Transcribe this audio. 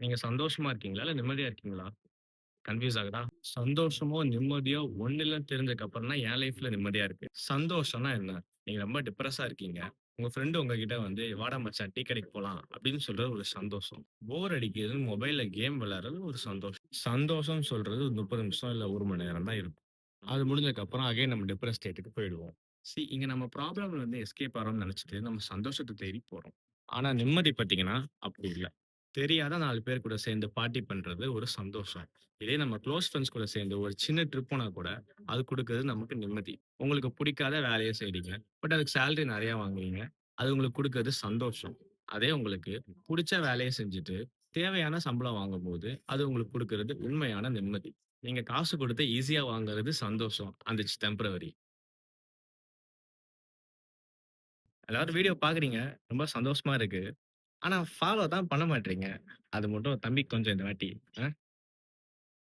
நீங்க சந்தோஷமா இருக்கீங்களா? இல்ல நிம்மதியா இருக்கீங்களா? கன்ஃப்யூஸ் ஆகுதா? சந்தோஷமோ, நிம்மதியோ ஒண்ணுலன்னு தெரிஞ்சதுக்கு அப்புறம் தான் என் லைஃப்ல நிம்மதியா இருக்கு. சந்தோஷம்னா என்ன? நீங்க ரொம்ப டிப்ரஸா இருக்கீங்க. உங்க ஃப்ரெண்ட் உங்ககிட்ட வந்து, "வாடா மச்சான் டீ கடைக்கு போலாம்" அப்படின்னு சொல்றது ஒரு சந்தோஷம். போர் அடிக்குதுன்னு மொபைல்ல கேம் விளையாடுறது ஒரு சந்தோஷம். சந்தோஷம்னு சொல்றது 30 நிமிஷம் இல்ல 1 மணி நேரம் தான் இருக்கும். அது முடிஞ்சதுக்கு அப்புறம் அகைன் நம்ம டிப்ரஸ் ஸ்டேட்க்கு போயிடுவோம். இங்க நம்ம ப்ராப்ளம்ல இருந்து எஸ்கேப் ஆறோம்னு நெனச்சுட்டு நம்ம சந்தோஷத்த தேடி போறோம். ஆனா நிம்மதி பாத்தீங்கன்னா, அப்படி இல்ல. தெரியாத 4 பேர் கூட சேர்ந்து பார்ட்டி பண்றது ஒரு சந்தோஷம். இதே நம்ம குளோஸ் ஃபிரெண்ட்ஸ் கூட சேர்ந்து ஒரு சின்ன ட்ரிப் போனா கூட, அது குடுக்குறது நமக்கு நிம்மதி. உங்களுக்கு பிடிக்காத வேலைய செய்றீங்க. பட் அதுக்கு சேலரி நெறைய வாங்குறீங்க. அது உங்களுக்கு குடுக்குறது சந்தோஷம். அதே உங்களுக்கு புடிச்ச வேலைய செஞ்சுட்டு, தேவையான சம்பளம் வாங்கும்போது, அது உங்களுக்கு குடுக்குறது உண்மையான நிம்மதி. நீங்க காசு குடுத்து ஈஸியா வாங்குறது சந்தோஷம். And it's temporary. எல்லாரும் வீடியோ பார்க்குறீங்க. ரொம்ப சந்தோஷமா இருக்கு. ஆனா ஃபாலோ தான் பண்ண மாட்றீங்க. அது மட்டும் தம்பிக்கு கொஞ்சம் இந்த வாட்டி.